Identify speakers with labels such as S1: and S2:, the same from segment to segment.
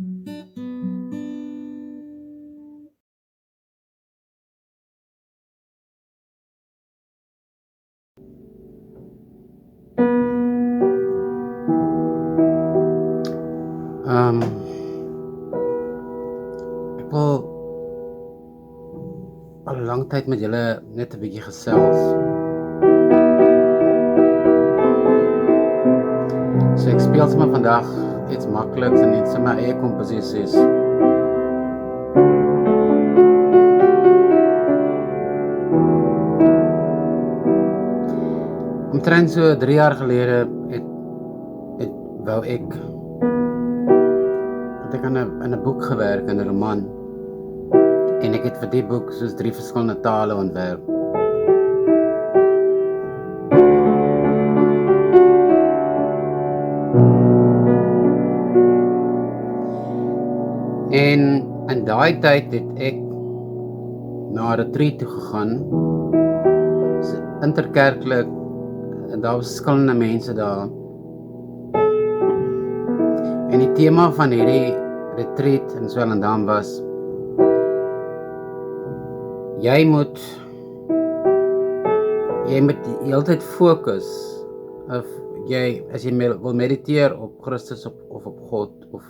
S1: Ek wil al 'n lang tyd met julle net 'n bietjie gesels. So ek speel sommer vandag iets makliks en iets in my eie komposisies. Omtrent so 3 jaar gelede wou ek aan 'n boek gewerk, in 'n roman. En ek het vir die boek soos 3 verskillende tale ontwerp. En in daai tyd het ek na 'n retreat toe gegaan. Interkerklik, en daar was verskillende mense daar. En die tema van hierdie retreat in Swellendam was: jy moet die hele tyd fokus, of as jy wil mediteer op Christus of op God, of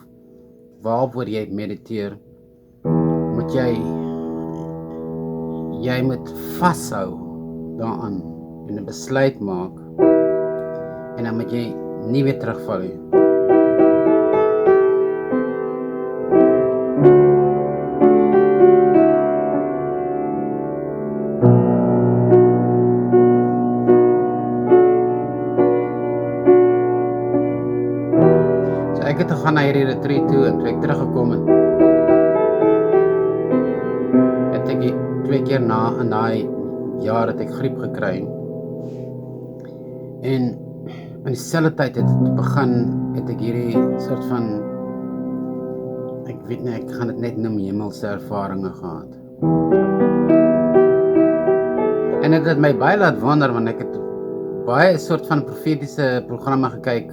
S1: waarvoor jy mediteer, moet jy moet vashou daaraan en 'n besluit maak, en dan moet jy nie weer terugval nie. Ek het gegaan na hierdie retreat toe, en toe ek teruggekom het, het ek 2 keer in daai jaar het ek griep gekry. En in dieselfde tyd het ek hierdie soort van, ek weet nie, ek gaan dit net noem, hemelse ervarings gehad. En dit het my baie laat wonder, want ek het baie soort van profetiese programme gekyk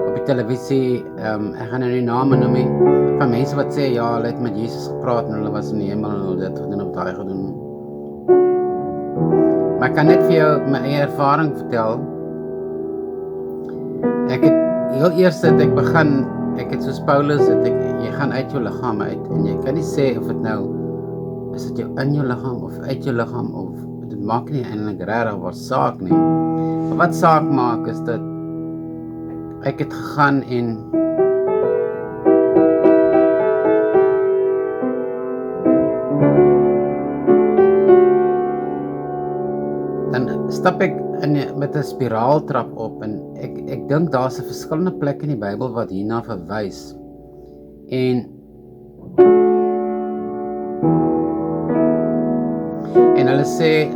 S1: op die televisie. Ek gaan nou nie name noem nie, van mense wat sê, ja, hulle het met Jesus gepraat en hulle was in die hemel en hulle dit gedoen of daai gedoen. Maar ek kan net vir jou my eie ervaring vertel. Ek het heel eers ek het soos Paulus, jy gaan uit jou liggaam uit, en jy kan nie sê of dit nou, is dit jou in jou liggaam of uit jou liggaam, of dit maak nie eintlik regtig wat saak nie. Maar wat saak maak is dat ek het gegaan en dan stap ek met 'n spiraaltrap op, en ek dink daar's 'n verskillende plek in die Bybel wat hierna verwys. En hulle sê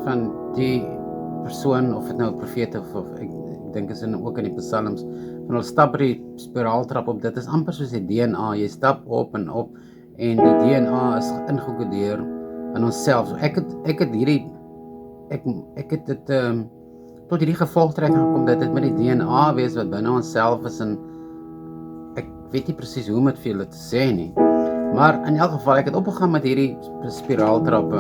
S1: van die persoon, of dit nou 'n profeet of ek dink is ook in die psalms, van hulle stap by die spiraaltrap op. Dit is amper soos die DNA, jy stap op en op, en die DNA is ingekodeer in onsself. So ek het dit tot hierdie gevolgtrekking gekom dat dit met die DNA wees wat binne onsself is, en ek weet nie presies hoe om dit vir julle te sê nie. Maar in elk geval, ek het opgegaan met hierdie spiraaltrappe.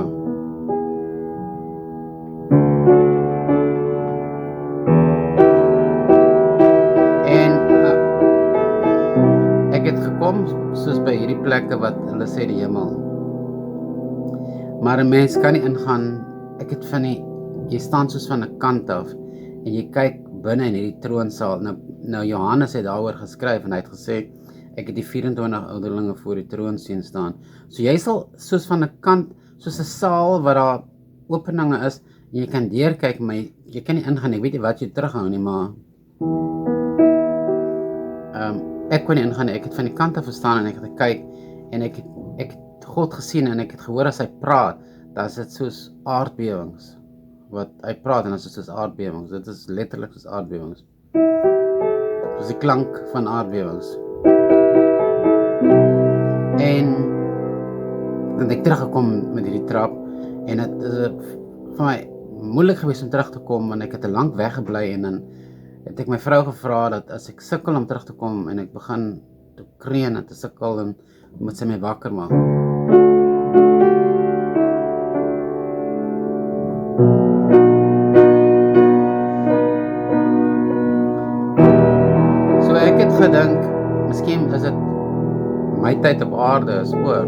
S1: En ek het gekom soos by hierdie plekke wat hulle sê die hemel. Maar 'n mens kan nie ingaan. Jy staan soos van 'n kant af, en jy kyk binne in hierdie troonsaal. Nou Johannes het daaroor geskryf, en hy het gesê, ek het die 24 ouderlinge voor die troon sien staan. So jy sal soos van 'n kant, soos 'n saal waar daar openinge is, en jy kan deurkyk, maar jy kan nie ingaan. Ek weet nie wat jy terughou nie, maar ek kon nie ingaan nie. Ek het van die kant af gestaan en ek het gekyk, en ek het God gesien, en ek het gehoor as hy praat, dan is dit soos aardbewings. Wat hy praat, en dan is dit soos aardbewings. Dit is letterlik soos aardbewings. Soos die klank van aardbewings. En dan het ek teruggekom met hierdie trap, en het is vir my moeilik geweest om terug te kom, want ek het te lank weggebly, en dan het ek my vrou gevra dat as ek sukkel om terug te kom, en ek begin te kreun en te sukkel en moet sy my wakker maak. So ek het gedink, miskien is dit my tyd op aarde is oor.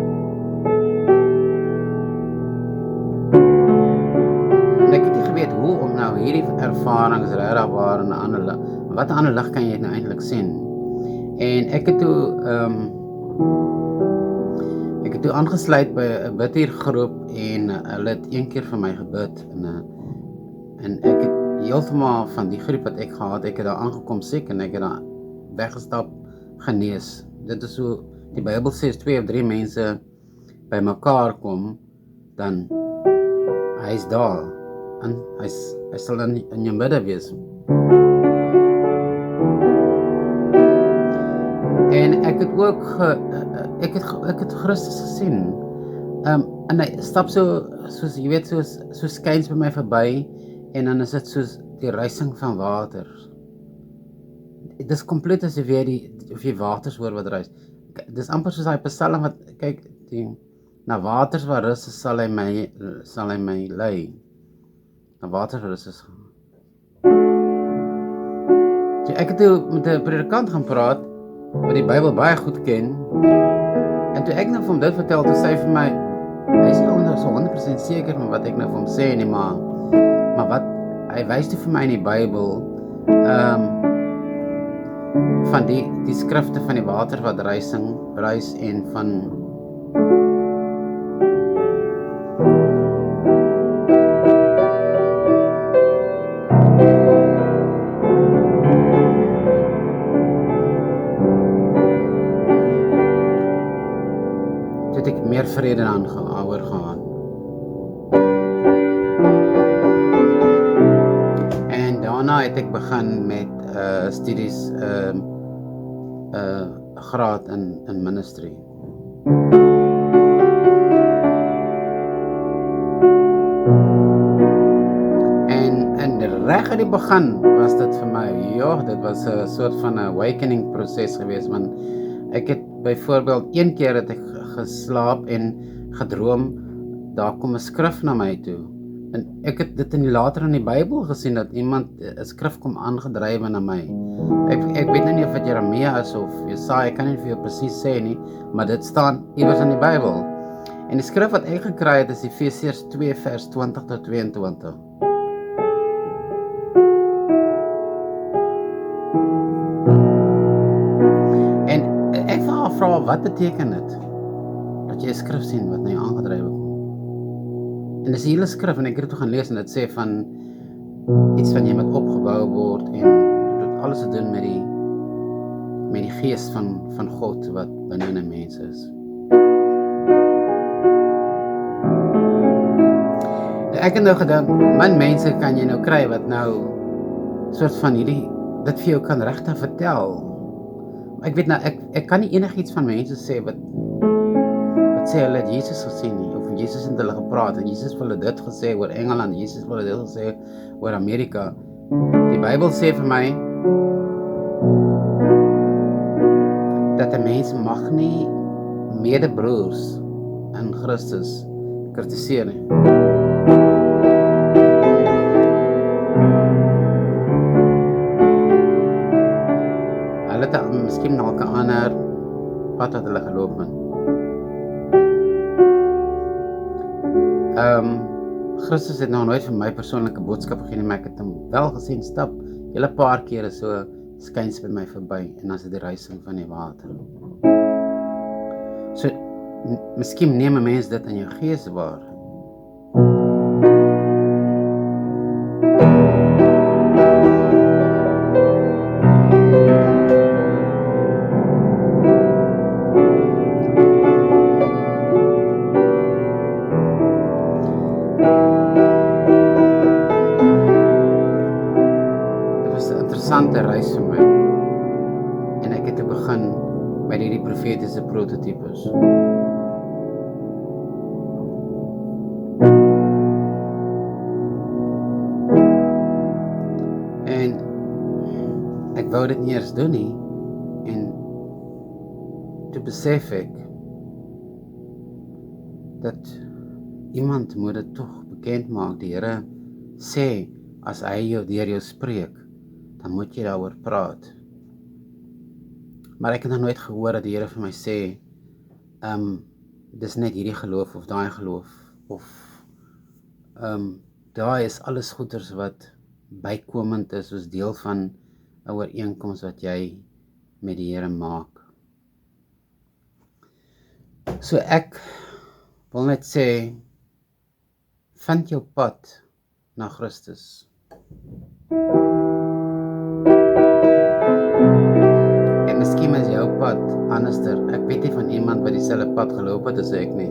S1: En ek het nie geweet hoe om nou hierdie ervarings regtig waar in 'n ander lig. Wat 'n ander lig kan jy nou eintlik sien? En ek het toe aangesluit by 'n bidhuurgroep en hulle het een keer vir my gebid en ek het heeltemal van die groep wat ek gehad, ek het daar aangekom siek en ek het daar weggestap genees. Dit is so die Bybel sê as 2 of 3 mense by mekaar kom, dan hy's daar en hy sal in jou midde wees. En ek het ook ek het Christus gesien. En hy stap soos jy weet, so skuins by my verby en dan is dit soos die ruising van water. Dit is kompleet asof jy waters hoor wat ruis. Dit is amper soos daai Psalm wat kyk, na waters waar rus sal hy my lei. Na waters waar rus is. So ek het toe met 'n predikant gaan praat wat die Bybel baie goed ken. En toe ek nou vir hom dit vertel, toe sê hy vir my, hy is nie so 100% seker van wat ek nou vir hom sê nie, maar wat hy wys toe vir my in die Bybel, van die skrifte van die water wat ruis en van toe ek meer vrede oor gehad. En daarna het ek begin met studies, graad in ministry. En reg aan die begin was dit vir my, dit was 'n soort van 'n awakening proses geweest, want ek het byvoorbeeld een keer het ek geslaap en gedroom, daar kom 'n skrif na my toe. En ek het dit later in die Bybel gesien, dat iemand 'n skrif kom aangedrywe na my. Ek weet nou nie of dit Jeremia is of Jesaja, ek kan nie vir jou presies sê nie, maar dit staan iewers in die Bybel. En die skrif wat ek gekry het is Efesiërs 2 vers 20 tot 22. En ek vra wat beteken dit? Dat jy 'n skrif sien wat na jou aangedrywe kom. En dis 'n hele skrif en ek het dit toe gaan lees en dit sê van iets van jy moet opgebou word en dit alles te doen met die gees van God wat binne in 'n mens is. Ek het nou gedink, min mense kan jy nou kry wat nou soort van dit vir jou kan regtig vertel. Ek weet nou, ek kan nie enigiets van mense sê wat sê hulle het Jesus gesien nie, of Jesus het hulle gepraat, en Jesus het hulle dit gesê oor Engeland, Jesus het hulle dit gesê oor Amerika. Die Bybel sê vir my, dat 'n mens mag nie medebroers in Christus kritiseer nie. Hulle het miskien dalk 'n ander pad wat hulle geloop het. Christus het nou nooit vir my persoonlike boodskap gegee nie, maar ek het hom wel gesien stap, hele paar kere so skuins by my verby, en dan is dit die ruising van die water. So, miskien neem 'n mens dit in jou gees waar. Interessante reis vir my, en ek het te begin met hierdie profetiese prototipes. En ek wou dit nie eers doen nie, en besef ek dat iemand moet dit tog bekend maak. Die Here sê, as hy deur jou spreek, dan moet jy daaroor praat. Maar ek het nog nooit gehoor dat die Here vir my sê, dis net hierdie geloof of daai geloof, of daai is alles goeders wat bykomend is, soos deel van 'n ooreenkoms wat jy met die Here maak. So ek wil net sê, vind jou pad na Christus. En miskien is jou pad anderster. Ek weet nie van iemand wat dieselfde pad geloop het as ek nie.